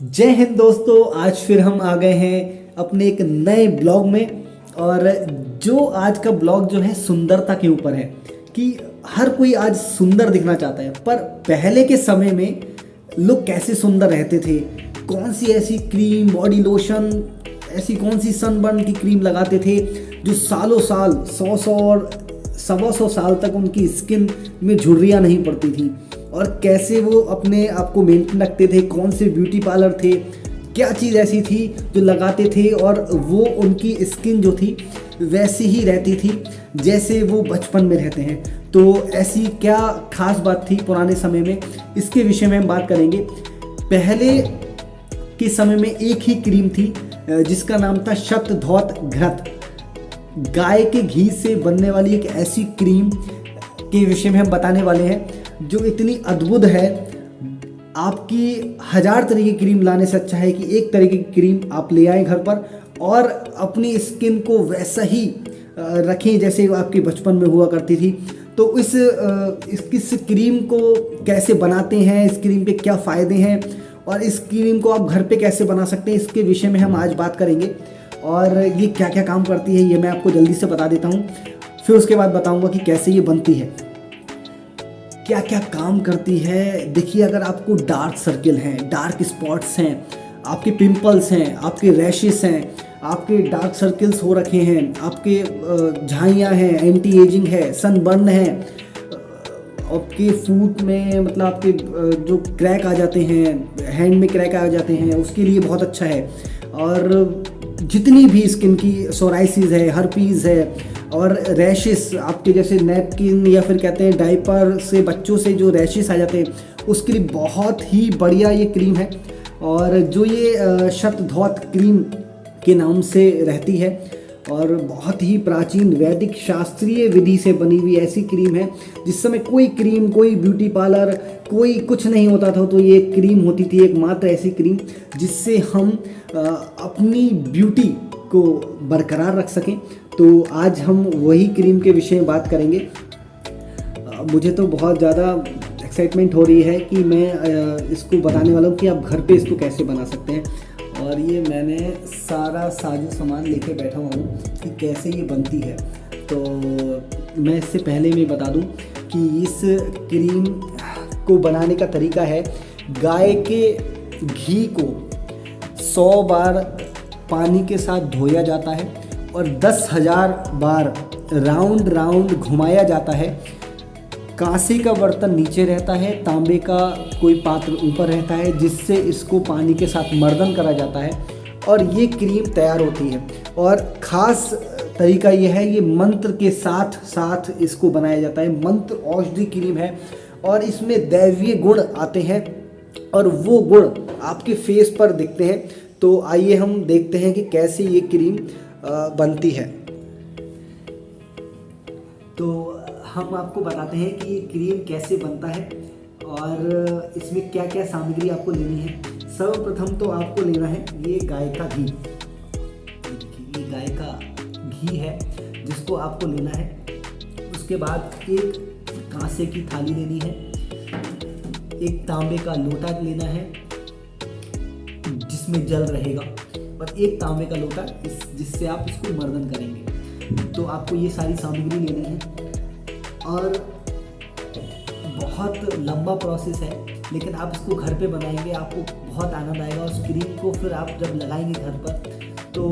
जय हिंद दोस्तों। आज फिर हम आ गए हैं अपने एक नए ब्लॉग में। और जो आज का ब्लॉग जो है सुंदरता के ऊपर है कि हर कोई आज सुंदर दिखना चाहता है, पर पहले के समय में लोग कैसे सुंदर रहते थे, कौन सी ऐसी क्रीम, बॉडी लोशन, ऐसी कौन सी सनबर्न की क्रीम लगाते थे जो सालों साल, 100 और 125 साल तक उनकी स्किन में झुर्रियाँ नहीं पड़ती थी, और कैसे वो अपने आप को मेंटेन रखते थे, कौन से ब्यूटी पार्लर थे, क्या चीज़ ऐसी थी जो लगाते थे और वो उनकी स्किन जो थी वैसी ही रहती थी जैसे वो बचपन में रहते हैं। तो ऐसी क्या खास बात थी पुराने समय में, इसके विषय में हम बात करेंगे। पहले के समय में एक ही क्रीम थी जिसका नाम था शतधौत घृत। गाय के घी से बनने वाली एक ऐसी क्रीम के विषय में हम बताने वाले हैं जो इतनी अद्भुत है। आपकी 1000 तरह की क्रीम लाने से अच्छा है कि एक तरह की क्रीम आप ले आएँ घर पर और अपनी स्किन को वैसा ही रखें जैसे आपके बचपन में हुआ करती थी। तो इस क्रीम को कैसे बनाते हैं, इस क्रीम के क्या फ़ायदे हैं और इस क्रीम को आप घर पे कैसे बना सकते हैं, इसके विषय में हम आज बात करेंगे। और ये क्या क्या काम करती है ये मैं आपको जल्दी से बता देता हूँ, फिर उसके बाद बताऊँगा कि कैसे ये बनती है, क्या क्या काम करती है। देखिए, अगर आपको डार्क सर्किल हैं, डार्क स्पॉट्स हैं, आपके पिंपल्स हैं, आपके रैशेस हैं, आपके डार्क सर्किल्स हो रखे हैं, आपके झाइयाँ हैं, एंटी एजिंग है, सनबर्न है, आपके फूट में मतलब आपके जो क्रैक आ जाते हैं, हैंड में क्रैक आ जाते हैं, उसके लिए बहुत अच्छा है। और जितनी भी स्किन की सोराइसिस है, हर्पीज़ है और रैशेस, आपके जैसे नैपकिन या फिर कहते हैं डायपर से बच्चों से जो रैशेस आ जाते हैं उसके लिए बहुत ही बढ़िया ये क्रीम है। और जो ये शतधौत क्रीम के नाम से रहती है और बहुत ही प्राचीन वैदिक शास्त्रीय विधि से बनी हुई ऐसी क्रीम है जिस समय कोई क्रीम, कोई ब्यूटी पार्लर, कोई कुछ नहीं होता था, तो ये क्रीम होती थी एकमात्र ऐसी क्रीम जिससे हम अपनी ब्यूटी को बरकरार रख सकें। तो आज हम वही क्रीम के विषय में बात करेंगे। मुझे तो बहुत ज़्यादा एक्साइटमेंट हो रही है कि मैं इसको बताने वाला हूँ कि आप घर पे इसको कैसे बना सकते हैं। और ये मैंने सारा साजो सामान लेके बैठा हुआ हूँ कि कैसे ये बनती है। तो मैं इससे पहले मैं बता दूँ कि इस क्रीम को बनाने का तरीका है, गाय के घी को 100 बार पानी के साथ धोया जाता है और 10,000 बार राउंड राउंड घुमाया जाता है। कांसे का बर्तन नीचे रहता है, तांबे का कोई पात्र ऊपर रहता है, जिससे इसको पानी के साथ मर्दन करा जाता है और ये क्रीम तैयार होती है। और ख़ास तरीका ये है, ये मंत्र के साथ साथ इसको बनाया जाता है। मंत्र औषधि क्रीम है और इसमें दैवीय गुण आते हैं और वो गुण आपके फेस पर दिखते हैं। तो आइए हम देखते हैं कि कैसे ये क्रीम बनती है। तो हम आपको बताते हैं कि ये क्रीम कैसे बनता है और इसमें क्या क्या सामग्री आपको लेनी है। सर्वप्रथम तो आपको लेना है ये गाय का घी। ये गाय का घी है जिसको आपको लेना है। उसके बाद एक कांसे की थाली लेनी है, एक तांबे का लोटा लेना है जिसमें जल रहेगा, और एक तांबे का लोटा जिससे आप इसको मर्दन करेंगे। तो आपको ये सारी सामग्री लेनी है और बहुत लंबा प्रोसेस है, लेकिन आप इसको घर पे बनाएंगे आपको बहुत आनंद आएगा। उस क्रीम को फिर आप जब लगाएंगे घर पर तो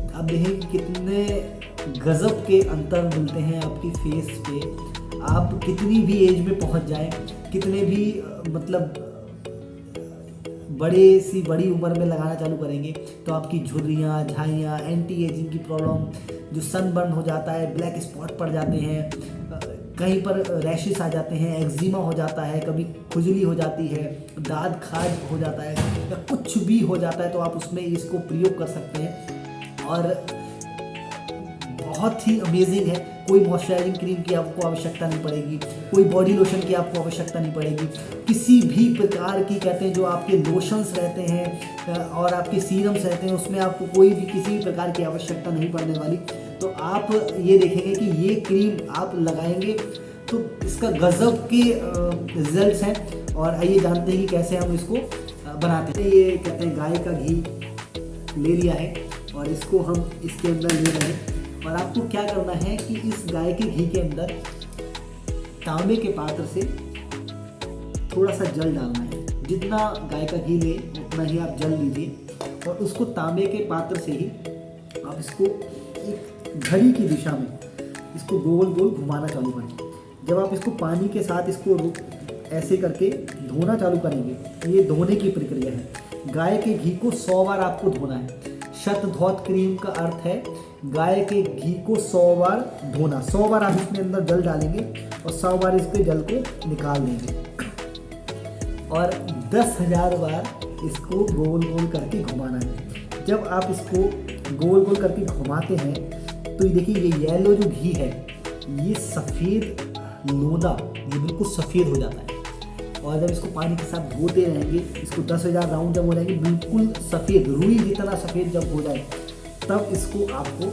आप देखेंगे कि कितने गजब के अंतर मिलते हैं आपकी फेस पे। आप कितनी भी एज में पहुंच जाएं, कितने भी मतलब बड़ी उम्र में लगाना चालू करेंगे तो आपकी झुर्रियाँ, झाइयाँ, एंटी एजिंग की प्रॉब्लम, जो सनबर्न हो जाता है, ब्लैक स्पॉट पड़ जाते हैं, कहीं पर रैशेस आ जाते हैं, एक्जिमा हो जाता है, कभी खुजली हो जाती है, दाद खाज हो जाता है या कुछ भी हो जाता है, तो आप उसमें इसको प्रयोग कर सकते हैं। और बहुत ही अमेजिंग है। कोई मॉइस्चराइजिंग क्रीम की आपको आवश्यकता नहीं पड़ेगी, कोई बॉडी लोशन की आपको आवश्यकता नहीं पड़ेगी, किसी भी प्रकार की कहते हैं जो आपके लोशंस रहते हैं और आपके सीरम्स रहते हैं उसमें आपको कोई भी किसी भी प्रकार की आवश्यकता नहीं पड़ने वाली। तो आप ये देखेंगे कि ये क्रीम आप लगाएंगे तो इसका गजब के रिजल्ट्स हैं। और आइए जानते हैं कि कैसे हम इसको बनाते हैं। ये कहते हैं गाय का घी ले लिया है और इसको हम इसके अंदर ले रहे हैं। और आपको क्या करना है कि इस गाय के घी के अंदर तांबे के पात्र से थोड़ा सा जल डालना है। जितना गाय का घी ले उतना ही आप जल लीजिए और उसको तांबे के पात्र से ही आप इसको एक घड़ी की दिशा में इसको गोल गोल घुमाना चालू करें। जब आप इसको पानी के साथ इसको ऐसे करके धोना चालू करेंगे, ये धोने की प्रक्रिया है। गाय के घी को 100 बार आपको धोना है। शतधौत क्रीम का अर्थ है गाय के घी को 100 बार धोना। 100 बार आप इसमें अंदर जल डालेंगे और 100 बार इसके जल को निकाल देंगे और 10,000 बार इसको गोल गोल करके घुमाना है। जब आप इसको गोल गोल करके घुमाते हैं तो ये देखिए, ये येलो जो घी है ये सफ़ेद लोदा, ये बिल्कुल सफ़ेद हो जाता है। और जब इसको पानी के साथ धोते रहेंगे, इसको 10,000 राउंड जब हो जाएंगे बिल्कुल सफ़ेद, रुई जितना सफ़ेद जब हो जाए तब इसको आपको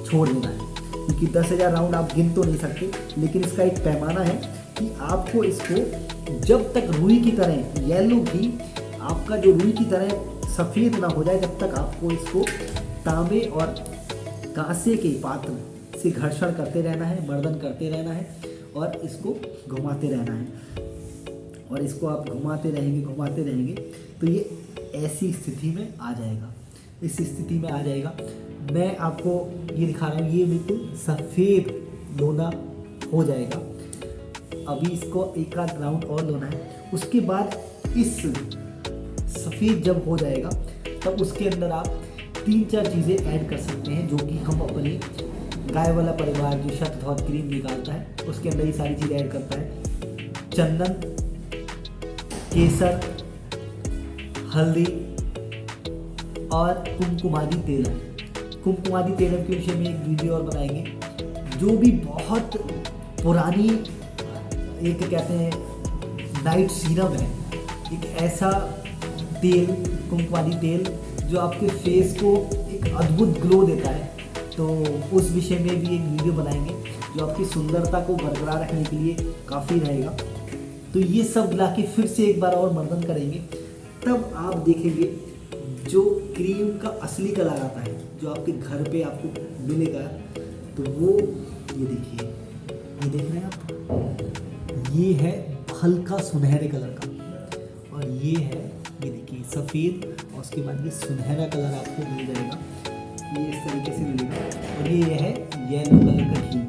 छोड़ देना है। क्योंकि 10,000 राउंड आप गिन तो नहीं सकते, लेकिन इसका एक पैमाना है कि आपको इसको जब तक रुई की तरह येलो घी आपका जो रुई की तरह सफ़ेद ना हो जाए, जब तक आपको इसको तांबे और कांसे के पात्र से घर्षण करते रहना है, मर्दन करते रहना है और इसको घुमाते रहना है। और इसको आप घुमाते रहेंगे तो ये ऐसी स्थिति में आ जाएगा, इस स्थिति में आ जाएगा। मैं आपको ये दिखा रहा हूँ, ये बिल्कुल सफ़ेद लोना हो जाएगा। अभी इसको एक आध राउंड और लोना है। उसके बाद इस सफ़ेद जब हो जाएगा तब उसके अंदर आप 3-4 चीज़ें ऐड कर सकते हैं, जो कि हम अपनी गाय वाला परिवार जो शतधौत क्रीम निकालता है उसके अंदर ये सारी चीज़ें ऐड करता है। चंदन, केसर, हल्दी और कुमकुमादी तेलम। कुमकुमादी तेलम के विषय में एक वीडियो और बनाएंगे, जो भी बहुत पुरानी एक कहते हैं नाइट सीरम है, एक ऐसा तेल, कुमकुमादी तेल जो आपके फेस को एक अद्भुत ग्लो देता है। तो उस विषय में भी एक वीडियो बनाएंगे जो आपकी सुंदरता को बरकरार रखने के लिए काफ़ी रहेगा। तो ये सब मिला के फिर से एक बार और मर्दन करेंगे, तब आप देखेंगे जो क्रीम का असली कलर आता है, जो आपके घर पे आपको मिलेगा, तो वो ये देखिए, ये देख रहे हैं आप, ये है हल्का सुनहरे कलर का और ये है, ये देखिए सफ़ेद, और उसके बाद ये सुनहरा कलर आपको मिल जाएगा, ये इस तरीके से मिलेगा। और ये है येलो कलर का घी।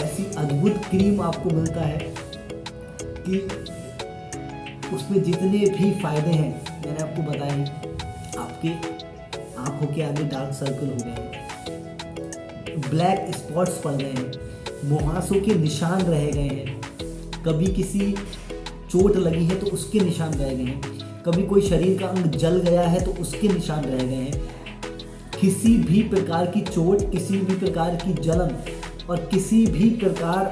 ऐसी अद्भुत क्रीम आपको मिलता है कि उसमें जितने भी फायदे हैं मैंने आपको बताए हैं। आपके आंखों के आगे डार्क सर्कल हो गए हैं, ब्लैक स्पॉट्स पड़ गए हैं, मुहासों के निशान रह गए हैं, कभी किसी चोट लगी है तो उसके निशान रह गए हैं, कभी कोई शरीर का अंग जल गया है तो उसके निशान रह गए हैं। किसी भी प्रकार की चोट, किसी भी प्रकार की जलन और किसी भी प्रकार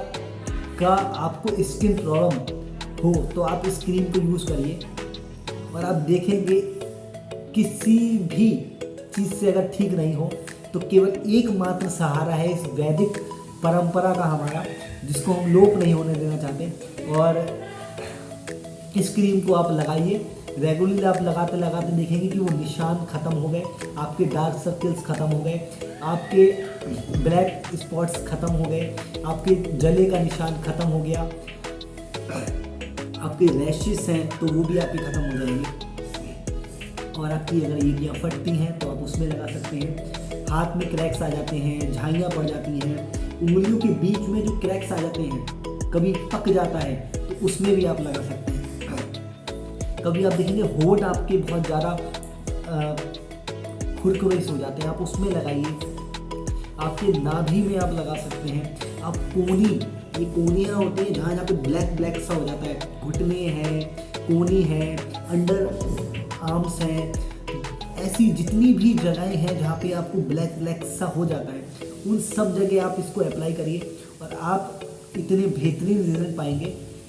का आपको स्किन प्रॉब्लम हो तो आप इस क्रीम को यूज़ करिए और आप देखेंगे किसी भी चीज़ से अगर ठीक नहीं हो तो केवल एकमात्र सहारा है इस वैदिक परंपरा का हमारा, जिसको हम लोप नहीं होने देना चाहते। और इस क्रीम को आप लगाइए, रेगुलरली आप लगाते लगाते देखेंगे कि वो निशान ख़त्म हो गए, आपके डार्क सर्कल्स ख़त्म हो गए, आपके ब्लैक स्पॉट्स ख़त्म हो गए, आपके जले का निशान ख़त्म हो गया, आपके रैशेस हैं तो वो भी आपके ख़त्म हो जाएंगे। और आपकी अगर एड़ियाँ फटती हैं तो आप उसमें लगा सकते हैं। हाथ में क्रैक्स आ जाते हैं, झाइयाँ पड़ जाती हैं, उंगलियों के बीच में जो क्रैक्स आ जाते हैं, कभी पक जाता है तो उसमें भी आप लगा सकते हैं। कभी आप देखेंगे होंठ आपके बहुत ज़्यादा खुरखुरे हो जाते हैं, आप उसमें लगाइए। आपके नाभि में आप लगा सकते हैं। आप कोनी, ये कोनियाँ होती हैं जहाँ पे ब्लैक ब्लैक सा हो जाता है, घुटने हैं, कोनी है, अंडर आर्म्स हैं, ऐसी जितनी भी जगहें हैं जहाँ पे आपको ब्लैक ब्लैक सा हो जाता है, उन सब जगह आप इसको अप्लाई करिए और आप इतने बेहतरीन रिजल्ट पाएंगे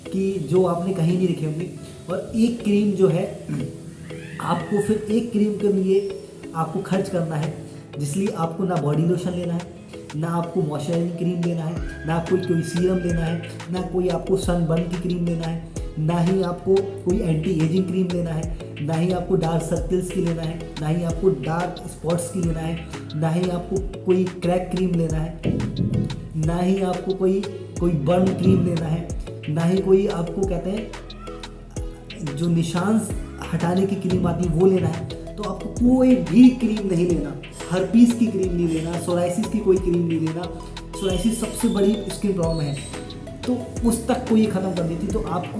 कि जो आपने कहीं नहीं देखे होंगे। और एक क्रीम जो है आपको फिर एक क्रीम के लिए आपको खर्च करना है, जिसलिए आपको ना बॉडी लोशन लेना है, ना आपको मॉइस्चराइजिंग क्रीम लेना है, ना कोई सीरम लेना है, ना कोई आपको सनबर्न की क्रीम लेना है। ना ही आपको कोई एंटी एजिंग क्रीम लेना है, ना ही आपको डार्क सर्कल्स की लेना है, ना ही आपको डार्क स्पॉट्स की लेना है, ना ही आपको कोई क्रैक क्रीम लेना है, ना ही आपको कोई बर्न क्रीम लेना है, ना ही कोई आपको कहते हैं जो निशान हटाने की क्रीम आती है वो लेना है। तो आपको कोई भी क्रीम नहीं लेना, हर्पीस की क्रीम नहीं लेना, सोराइसिस की कोई क्रीम नहीं लेना। सोराइसिस सबसे बड़ी स्किन प्रॉब्लम है, तो उस तक को ये ख़त्म कर देती। तो आपको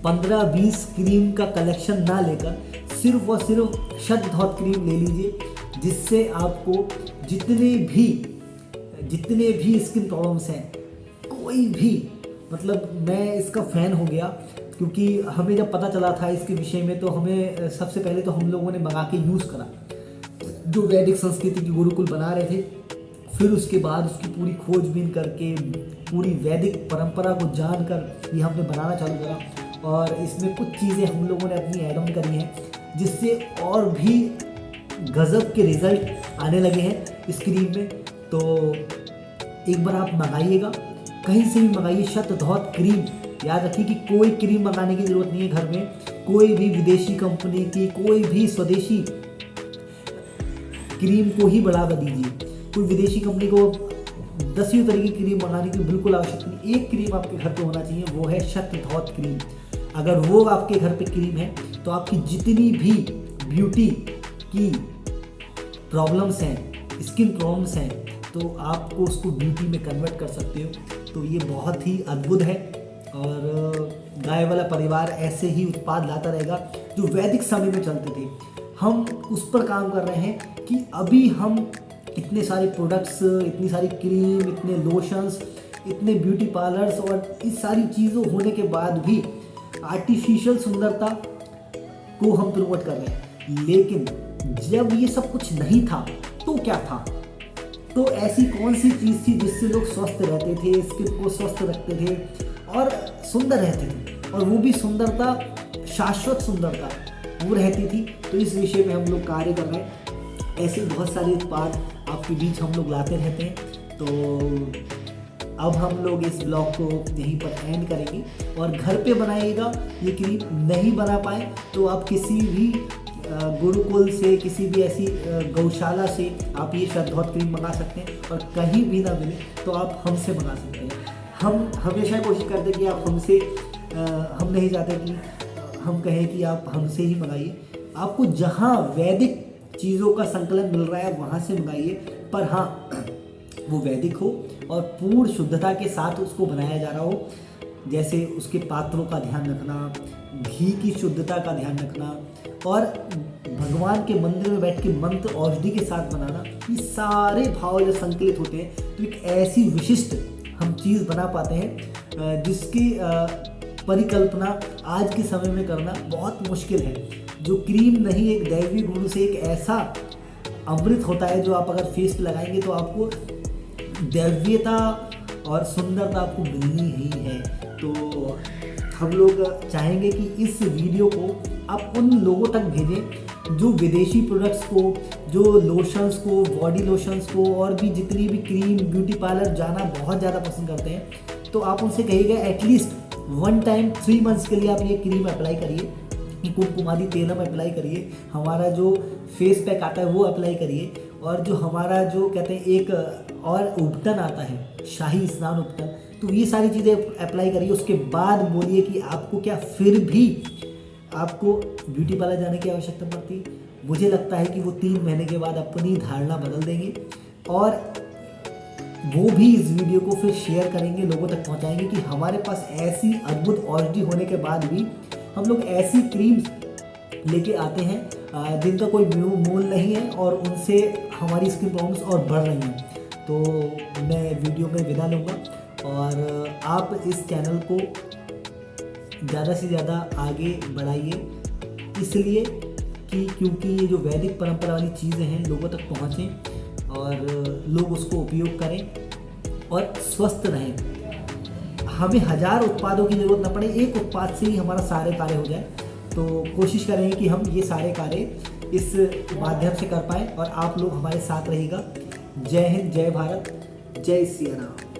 15-20 क्रीम का कलेक्शन ना लेकर सिर्फ और सिर्फ शतधौत क्रीम ले लीजिए, जिससे आपको जितने भी स्किन प्रॉब्लम्स हैं, कोई भी, मतलब मैं इसका फ़ैन हो गया, क्योंकि हमें जब पता चला था इसके विषय में तो हमें सबसे पहले तो हम लोगों ने मंगा के यूज़ करा, जो वैदिक संस्कृति की गुरुकुल बना रहे थे। फिर उसके बाद उसकी पूरी खोजबीन करके पूरी वैदिक परंपरा को जानकर ये हमने बनाना चालू करा, और इसमें कुछ चीज़ें हम लोगों ने अपनी ऐड ऑन करी हैं, जिससे और भी गज़ब के रिज़ल्ट आने लगे हैं इस क्रीम में। तो एक बार आप मंगाइएगा, कहीं से भी मंगाइए शतधौत क्रीम। याद रखिए कि कोई क्रीम मंगाने की ज़रूरत नहीं है घर में, कोई भी विदेशी कंपनी की, कोई भी स्वदेशी क्रीम को ही बढ़ावा दीजिए। कोई विदेशी कंपनी को 10 तरह की क्रीम मंगाने की बिल्कुल आवश्यकता नहीं। एक क्रीम आपके घर पे होना चाहिए, वो है शतधौत क्रीम। अगर वो आपके घर पे क्रीम है तो आपकी जितनी भी ब्यूटी की प्रॉब्लम्स हैं, स्किन प्रॉब्लम्स हैं, तो आपको उसको ब्यूटी में कन्वर्ट कर सकते हो। तो ये बहुत ही अद्भुत है, और गाय वाला परिवार ऐसे ही उत्पाद लाता रहेगा जो वैदिक समय में चलते थे। हम उस पर काम कर रहे हैं कि अभी हम इतने सारे प्रोडक्ट्स, इतनी सारी क्रीम, इतने लोशंस, इतने ब्यूटी पार्लर्स और इस सारी चीज़ों होने के बाद भी आर्टिफिशियल सुंदरता को हम प्रमोट कर रहे हैं। लेकिन जब ये सब कुछ नहीं था तो क्या था? तो ऐसी कौन सी चीज़ थी जिससे लोग स्वस्थ रहते थे, स्किन को स्वस्थ रखते थे और सुंदर रहते थे, और वो भी सुंदरता, शाश्वत सुंदरता वो रहती थी। तो इस विषय में हम लोग कार्य कर रहे हैं। ऐसे बहुत सारे उत्पाद आपके बीच हम लोग लाते रहते हैं। तो अब हम लोग इस ब्लॉग को यहीं पर एंड करेंगे, और घर पे बनाइएगा। ये क्रीम नहीं बना पाए तो आप किसी भी गुरुकुल से, किसी भी ऐसी गौशाला से आप ये शतधौत क्रीम मंगा सकते हैं, और कहीं भी ना मिले तो आप हमसे मंगा सकते हैं। हम हमेशा कोशिश करते हैं कि आप हमसे, हम नहीं चाहते कि हम कहें कि आप हमसे ही मंगाइए। आपको जहाँ वैदिक चीज़ों का संकलन मिल रहा है वहाँ से मंगाइए, पर हाँ, वो वैदिक हो और पूर्ण शुद्धता के साथ उसको बनाया जा रहा हो। जैसे उसके पात्रों का ध्यान रखना, घी की शुद्धता का ध्यान रखना, और भगवान के मंदिर में बैठ के मंत्र औषधि के साथ बनाना, ये सारे भाव जब संकलित होते हैं तो एक ऐसी विशिष्ट हम चीज़ बना पाते हैं जिसकी परिकल्पना आज के समय में करना बहुत मुश्किल है। जो क्रीम नहीं, एक दैवी गुण से एक ऐसा अमृत होता है जो आप अगर फेस पे लगाएंगे तो आपको दैव्यता और सुंदरता आपको मिलनी ही है। तो हम लोग चाहेंगे कि इस वीडियो को आप उन लोगों तक भेजें जो विदेशी प्रोडक्ट्स को, जो लोशंस को, बॉडी लोशंस को, और भी जितनी भी क्रीम, ब्यूटी पार्लर जाना बहुत ज़्यादा पसंद करते हैं। तो आप उनसे कहिएगा एटलीस्ट 1 टाइम 3 मंथ्स के लिए आप ये क्रीम अप्लाई करिए, कुमकुमादी तेलम अप्लाई करिए, हमारा जो फेस पैक आता है वो अप्लाई करिए, और जो हमारा जो कहते हैं एक और उपटन आता है, शाही स्नान उपटन, तो ये सारी चीज़ें अप्लाई करिए। उसके बाद बोलिए कि आपको क्या फिर भी आपको ब्यूटी पार्लर जाने की आवश्यकता पड़ती। मुझे लगता है कि वो 3 महीने के बाद अपनी धारणा बदल देंगे, और वो भी इस वीडियो को फिर शेयर करेंगे, लोगों तक पहुंचाएंगे कि हमारे पास ऐसी अद्भुत औषधि होने के बाद भी हम लोग ऐसी क्रीम्स लेके आते हैं जिनका कोई मोल नहीं है, और उनसे हमारी स्किन प्रॉब्लम्स और बढ़ रही हैं। तो मैं वीडियो में विदा लूँगा, और आप इस चैनल को ज़्यादा से ज़्यादा आगे बढ़ाइए, इसलिए कि क्योंकि ये जो वैदिक परंपरा वाली चीज़ें हैं लोगों तक पहुँचें और लोग उसको उपयोग करें और स्वस्थ रहें। हमें 1000 उत्पादों की ज़रूरत न पड़े, एक उत्पाद से ही हमारा सारे कार्य हो जाए। तो कोशिश करेंगे कि हम ये सारे कार्य इस माध्यम से कर पाएँ, और आप लोग हमारे साथ रहिएगा। जय हिंद, जय भारत, जय सिया राम।